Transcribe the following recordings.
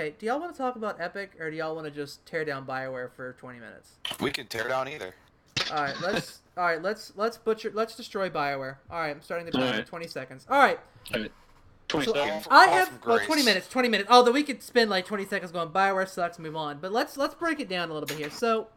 Okay, do y'all want to talk about Epic, or do y'all want to just tear down Bioware for 20 minutes? We can tear down either. Let's destroy Bioware. All right, I'm starting the All timer. right. 20 seconds. All right. 20 So seconds. I Fall have from 20 grace. minutes. 20 minutes. Although we could spend like 20 seconds going Bioware sucks, move on. But let's break it down a little bit here. So,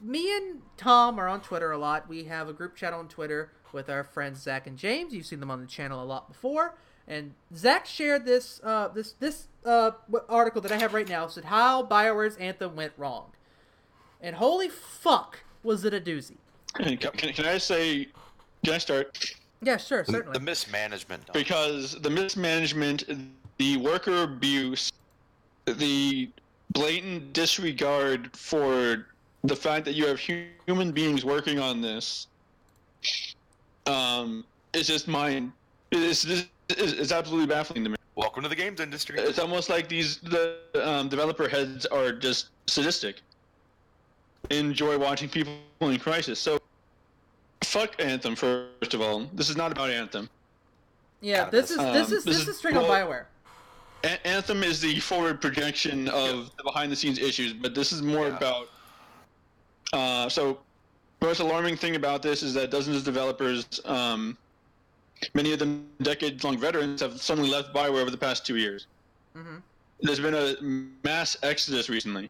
me and Tom are on Twitter a lot. We have a group chat on Twitter with our friends Zach and James. You've seen them on the channel a lot before. And Zach shared this article that I have right now. It said how Bioware's Anthem went wrong, and holy fuck, was it a doozy? Can I say? Can I start? Yeah, sure, certainly. The mismanagement. Because the mismanagement, the worker abuse, the blatant disregard for the fact that you have human beings working on this, is just mine. It's absolutely baffling to me. Welcome to the games industry. It's almost like the developer heads are just sadistic. Enjoy watching people in crisis. So, fuck Anthem. First of all, this is not about Anthem. Yeah, this is straight on Bioware. Anthem is the forward projection of the behind-the-scenes issues, but this is more about. So, the most alarming thing about this is that dozens of developers, many of them decades-long veterans, have suddenly left Bioware over the past 2 years. Mm-hmm. There's been a mass exodus recently.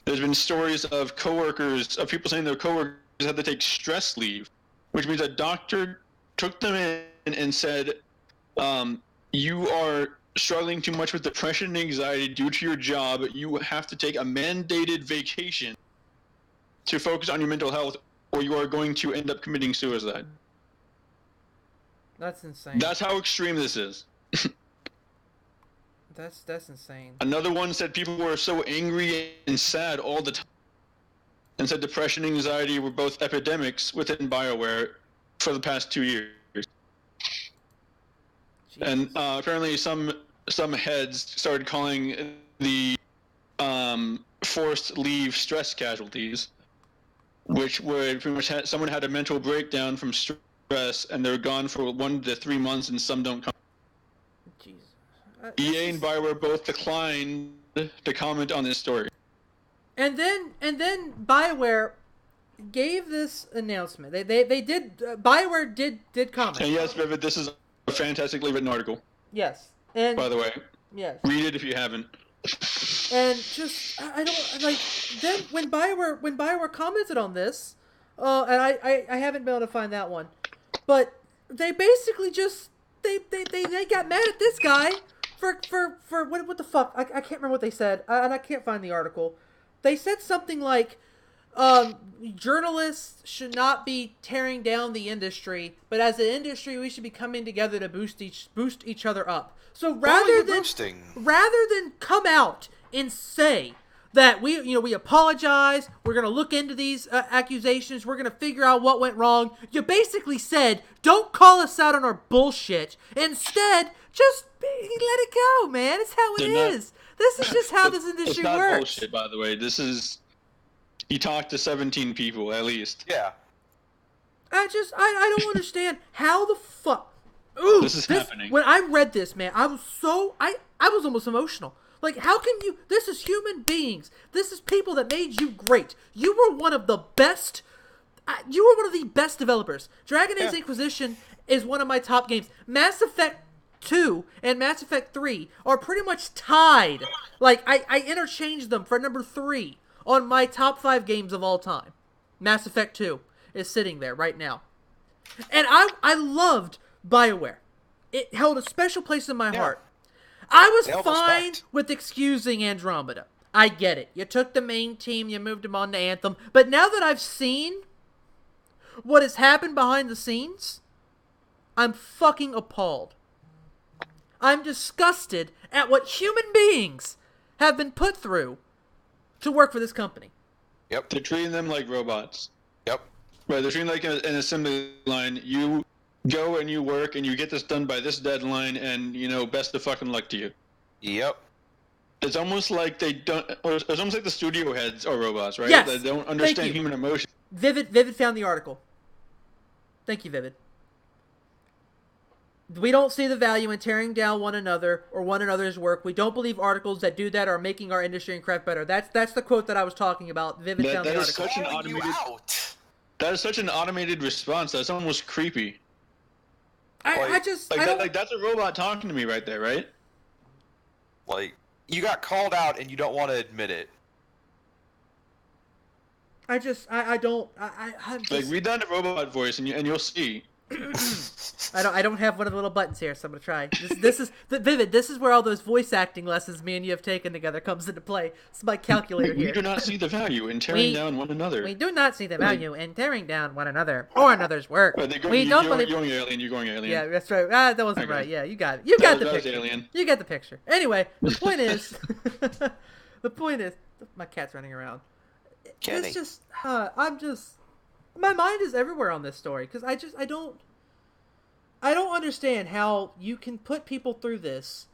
There's been stories of people saying their coworkers had to take stress leave, which means a doctor took them in and said, you are struggling too much with depression and anxiety due to your job. You have to take a mandated vacation to focus on your mental health, or you are going to end up committing suicide. That's insane. That's how extreme this is. That's insane. Another one said people were so angry and sad all the time, and said depression and anxiety were both epidemics within BioWare for the past 2 years. Jesus. And apparently some heads started calling the forced leave stress casualties, which were pretty much someone had a mental breakdown from stress and they're gone for 1 to 3 months and some don't come. Jesus. EA and BioWare both declined to comment on this story. And then BioWare gave this announcement. They did BioWare did comment. And yes, Vivid, this is a fantastically written article. Yes. And by the way, yes. Read it if you haven't. And just I don't like then when BioWare commented on this, and I haven't been able to find that one, but they basically just they got mad at this guy for what the fuck I can't remember what they said and I can't find the article. They said something like journalists should not be tearing down the industry, but as an industry we should be coming together to boost each other up. So rather than come out and say that we apologize, we're going to look into these accusations, we're going to figure out what went wrong, you basically said, don't call us out on our bullshit. Instead, just let it go, man. It's how it is. This is just how this industry it's not works. Bullshit, by the way. This is... You talked to 17 people, at least. Yeah. I don't understand how the fuck... Ooh, this is happening. When I read this, man, I was almost emotional. Like, how can you... This is human beings. This is people that made you great. You were one of the best... You were one of the best developers. Dragon Age Inquisition is one of my top games. Mass Effect 2 and Mass Effect 3 are pretty much tied. Like, I interchanged them for number 3 on my top 5 games of all time. Mass Effect 2 is sitting there right now. And I loved BioWare. It held a special place in my heart. I was fine with excusing Andromeda. I get it. You took the main team, you moved them on to Anthem. But now that I've seen what has happened behind the scenes, I'm fucking appalled. I'm disgusted at what human beings have been put through to work for this company. Yep. They're treating them like robots. Yep. Right, they're treating like an assembly line. You go and you work and you get this done by this deadline and, best of fucking luck to you. Yep. It's almost like they don't... It's almost like the studio heads are robots, right? Yes. They don't understand human emotion. Vivid found the article. Thank you, Vivid. We don't see the value in tearing down one another or one another's work. We don't believe articles that do that are making our industry and craft better. That's the quote that I was talking about. Vivid found the article. Such an Calling you automated. out. That is such an automated response. That's almost creepy. I don't. That's a robot talking to me right there, right? Like, you got called out and you don't want to admit it. I'm just, Like, read that in a robot voice, and you'll see. I don't have one of the little buttons here, so I'm gonna try. This is Vivid. This is where all those voice acting lessons me and you have taken together comes into play. It's my calculator We here. do not see the value in tearing down one another. We do not see the value in tearing down one another or another's work. We don't believe. You're going alien. You're going alien. Yeah, that's right. That wasn't Okay. right. Yeah, you got it. You got the That was picture. alien. You got the picture. Anyway, the point is, my cat's running around. Kenny. It's just, my mind is everywhere on this story because I don't understand how you can put people through this.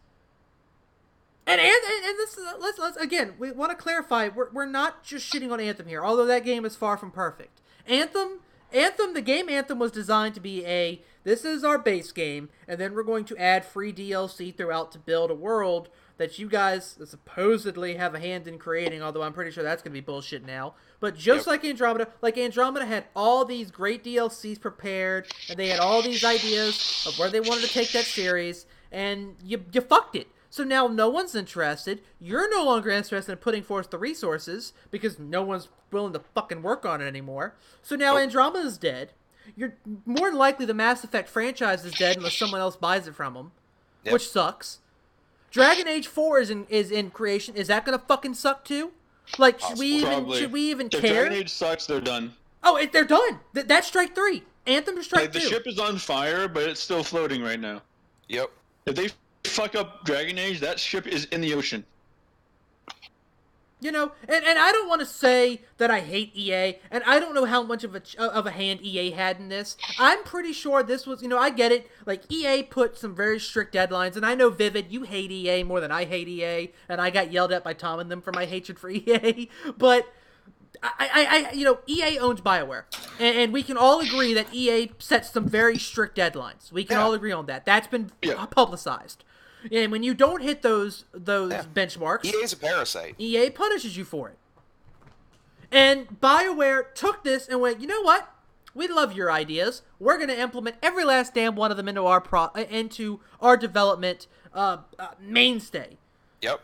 And this, let's again, we want to clarify, we're not just shitting on Anthem here, although that game is far from perfect. The game Anthem was designed to be this is our base game, and then we're going to add free DLC throughout to build a world that you guys supposedly have a hand in creating, although I'm pretty sure that's going to be bullshit now. But just like Andromeda had all these great DLCs prepared, and they had all these ideas of where they wanted to take that series, and you fucked it. So now no one's interested. You're no longer interested in putting forth the resources, because no one's willing to fucking work on it anymore. So now Andromeda's dead. You're more than likely the Mass Effect franchise is dead unless someone else buys it from them, which sucks. Dragon Age 4 is in creation. Is that gonna fucking suck too? Like, should we even If care? Dragon Age sucks, they're done. Oh, they're done. That's strike 3. Anthem to strike 2. The ship is on fire, but it's still floating right now. Yep. If they fuck up Dragon Age, that ship is in the ocean. You know, and I don't want to say that I hate EA, and I don't know how much of a hand EA had in this. I'm pretty sure this was, I get it. Like, EA put some very strict deadlines, and I know, Vivid, you hate EA more than I hate EA, and I got yelled at by Tom and them for my hatred for EA. But EA owns Bioware, and we can all agree that EA sets some very strict deadlines. We can all agree on that. That's been publicized. And when you don't hit those benchmarks, EA's a parasite. EA punishes you for it. And BioWare took this and went, you know what? We love your ideas. We're going to implement every last damn one of them into our development mainstay. Yep.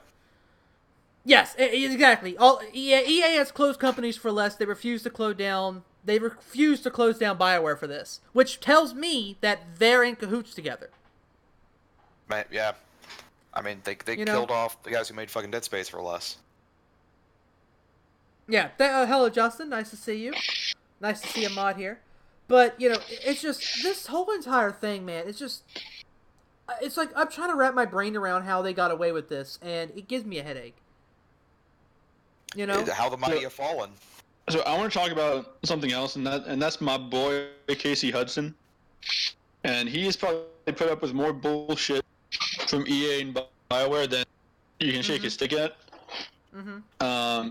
Yes, exactly. EA has closed companies for less. They refuse to close down. They refuse to close down BioWare for this, which tells me that they're in cahoots together. Yeah. I mean, they killed off the guys who made fucking Dead Space for less. Yeah. Hello, Justin. Nice to see you. Nice to see a mod here. But, it's just, this whole entire thing, man, it's like I'm trying to wrap my brain around how they got away with this, and it gives me a headache. How the mighty have fallen. So I want to talk about something else, and that's my boy Casey Hudson. And he has probably put up with more bullshit from EA and BioWare than you can shake his stick at.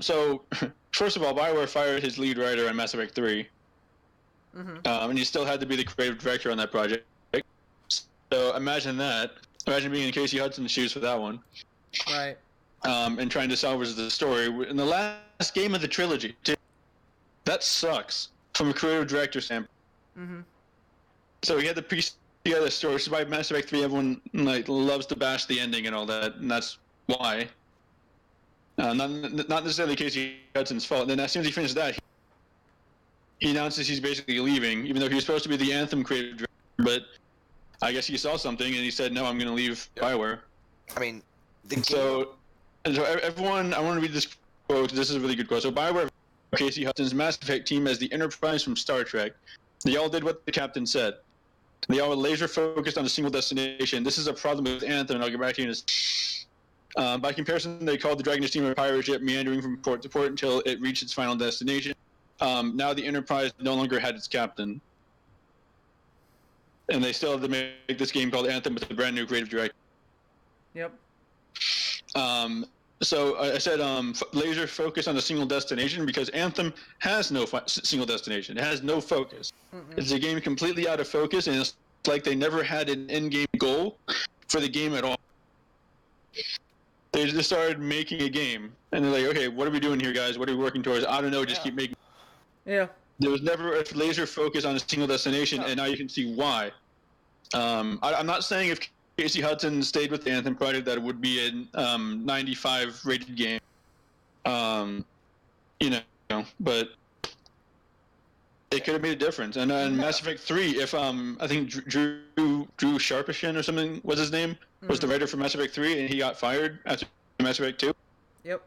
So, first of all, BioWare fired his lead writer on Mass Effect 3. And he still had to be the creative director on that project. So imagine that. Imagine being in Casey Hudson's shoes for that one. Right. And trying to salvage the story. In the last game of the trilogy, that sucks from a creative director standpoint. So he had to piece together the story. So by Mass Effect 3, everyone loves to bash the ending and all that, and that's why. Not necessarily Casey Hudson's fault. And then as soon as he finished that, he announces he's basically leaving, even though he was supposed to be the Anthem creative director. But I guess he saw something and he said, "No, I'm going to leave Bioware." I mean, So everyone, I want to read this quote. This is a really good quote. So Bioware, Casey Hudson's Mass Effect team as the Enterprise from Star Trek. They all did what the captain said. They all were laser focused on a single destination. This is a problem with Anthem, and I'll get back to you in a by comparison, they called the Dragon Age team a pirate ship meandering from port to port until it reached its final destination. Now the Enterprise no longer had its captain. And they still have to make this game called Anthem with a brand new creative director. Yep. So I said laser focus on a single destination because Anthem has no single destination. It has no focus. It's a game completely out of focus, and like they never had an in-game goal for the game at all. They just started making a game, and they're like, okay, what are we doing here, guys? What are we working towards? I don't know, just keep making. Yeah. There was never a laser focus on a single destination, and now you can see why. I'm not saying if Casey Hudson stayed with the Anthem project that it would be a 95 rated game. But it could have made a difference. And Mass Effect 3, if I think Drew Sharpishin or something was his name, was the writer for Mass Effect 3, and he got fired after Mass Effect 2. Yep.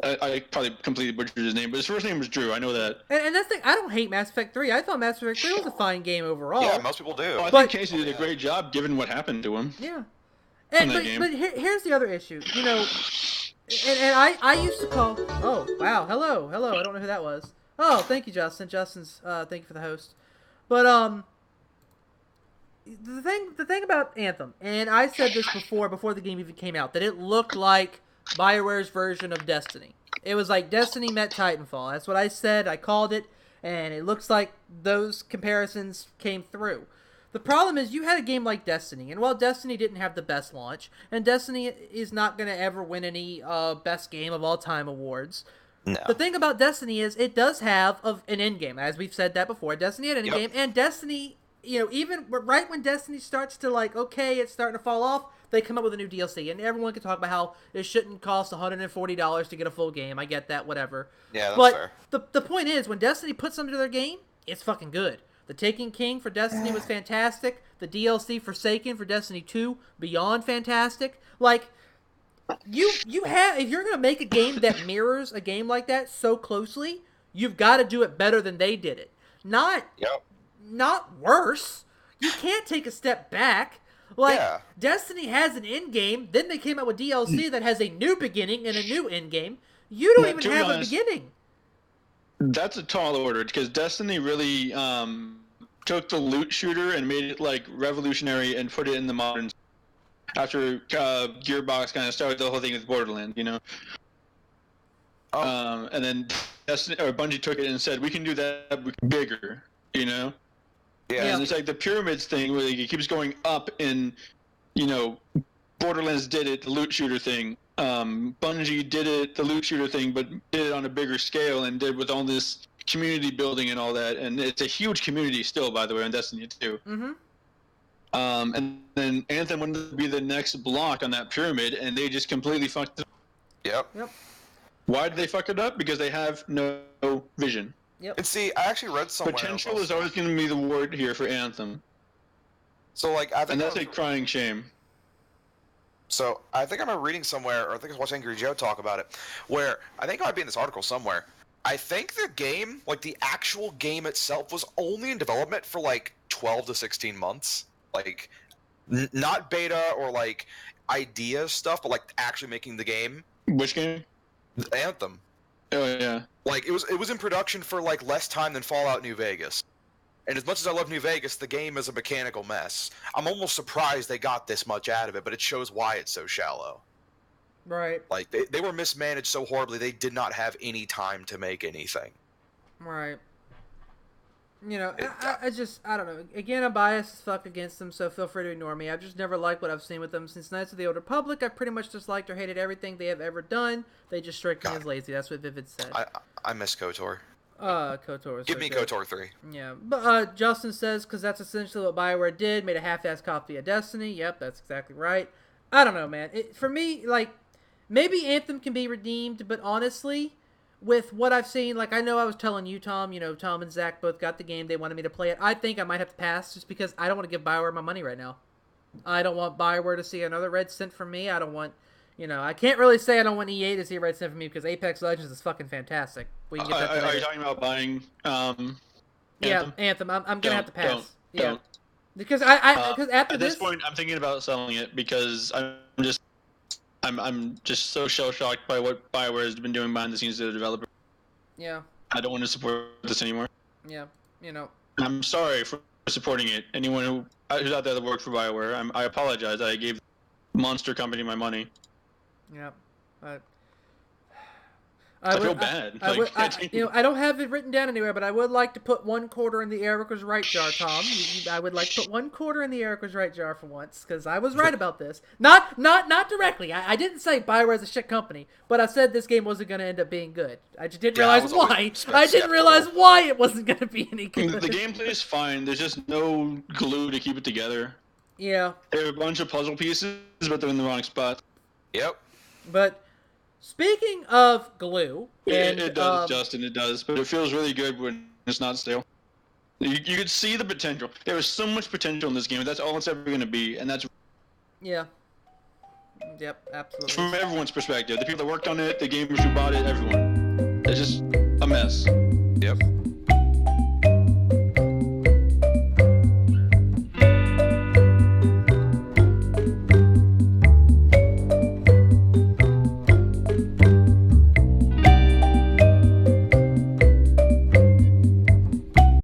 I probably completely butchered his name, but his first name was Drew. I know that. And that's the thing. I don't hate Mass Effect 3. I thought Mass Effect 3 was a fine game overall. Yeah, most people do. Well, I think Casey did a great job given what happened to him. Yeah. But here's the other issue. You know, and I used to call. Oh wow, hello. I don't know who that was. Oh, thank you, Justin. Justin's thank you for the host. But the thing about Anthem, and I said this before the game even came out, that it looked like BioWare's version of Destiny. It was like Destiny met Titanfall. That's what I said. I called it, and it looks like those comparisons came through. The problem is you had a game like Destiny, and while Destiny didn't have the best launch, and Destiny is not going to ever win any best game of all time awards. No. The thing about Destiny is it does have an end game, as we've said that before. Destiny had an end game, and Destiny, even right when Destiny starts to it's starting to fall off, they come up with a new DLC, and everyone can talk about how it shouldn't cost $140 to get a full game. I get that, whatever. Yeah, that's fair. The point is, when Destiny puts something to their game, it's fucking good. The Taken King for Destiny was fantastic. The DLC Forsaken for Destiny 2, beyond fantastic. Like, you have, if you're going to make a game that mirrors a game like that so closely, you've got to do it better than they did it. Not worse. You can't take a step back. Destiny has an end game, then they came out with DLC that has a new beginning and a new end game. You don't even have a beginning. That's a tall order, because Destiny really took the loot shooter and made it revolutionary and put it in the modern. After Gearbox kind of started the whole thing with Borderlands, and then Destiny or Bungie took it and said, "We can do that bigger," Yeah. And it's like the pyramids thing, where it keeps going up. And Borderlands did it, the loot shooter thing. Bungie did it, the loot shooter thing, but did it on a bigger scale and did with all this community building and all that. And it's a huge community still, by the way, on Destiny 2. Mm-hmm. And then Anthem wanted to be the next block on that pyramid, and they just completely fucked it up. Yep. Why did they fuck it up? Because they have no vision. Yep. And see, I actually read somewhere. Potential is always going to be the word here for Anthem. So, I think. And that's a crying shame. So, I think I'm reading somewhere, or I think I was watching Angry Joe talk about it, where I think it might be in this article somewhere. I think the game, the actual game itself, was only in development for 12 to 16 months. Not beta or idea stuff, but actually making the game. Which game? Anthem. Oh yeah. It was in production for less time than Fallout New Vegas. And as much as I love New Vegas, the game is a mechanical mess. I'm almost surprised they got this much out of it, but it shows why it's so shallow. Right. They were mismanaged so horribly, they did not have any time to make anything. Right. I don't know. Again, I'm biased as fuck against them, so feel free to ignore me. I've just never liked what I've seen with them since Knights of the Old Republic. I've pretty much disliked or hated everything they have ever done. They just strike me as lazy. That's what Vivid said. I miss KOTOR. KOTOR. Give me KOTOR 3. Yeah, but Justin says, because that's essentially what BioWare did, made a half-assed copy of Destiny. Yep, that's exactly right. I don't know, man. For me, maybe Anthem can be redeemed, but honestly, with what I've seen, I know I was telling you, Tom, Tom and Zach both got the game. They wanted me to play it. I think I might have to pass just because I don't want to give BioWare my money right now. I don't want BioWare to see another red cent from me. I don't want, I can't really say I don't want EA to see a red cent from me because Apex Legends is fucking fantastic. We can get that are you talking about buying Anthem? Yeah, Anthem. I'm going to have to pass. Don't. Because because after this point, I'm thinking about selling it because I'm just so shell-shocked by what BioWare has been doing behind the scenes to the developer. Yeah. I don't want to support this anymore. Yeah, I'm sorry for supporting it. Anyone who's out there that worked for BioWare, I apologize. I gave Monster Company my money. Yeah. I feel bad. I don't have it written down anywhere, but I would like to put 1/4 in the Eric was right jar, Tom. I would like to put 1/4 in the Eric was right jar for once, because I was right about this. Not directly. I didn't say Bioware's a shit company, but I said this game wasn't going to end up being good. I just didn't realize why. I didn't realize why it wasn't going to be any good. The gameplay is fine. There's just no glue to keep it together. Yeah. There are a bunch of puzzle pieces, but they're in the wrong spot. Yep. But speaking of glue, It does, Justin. It does, but it feels really good when it's not stale. You could see the potential. There is so much potential in this game. That's all it's ever going to be, and that's yeah. Yep, absolutely. from everyone's perspective. The people that worked on it, the gamers who bought it, everyone. It's just a mess. Yep.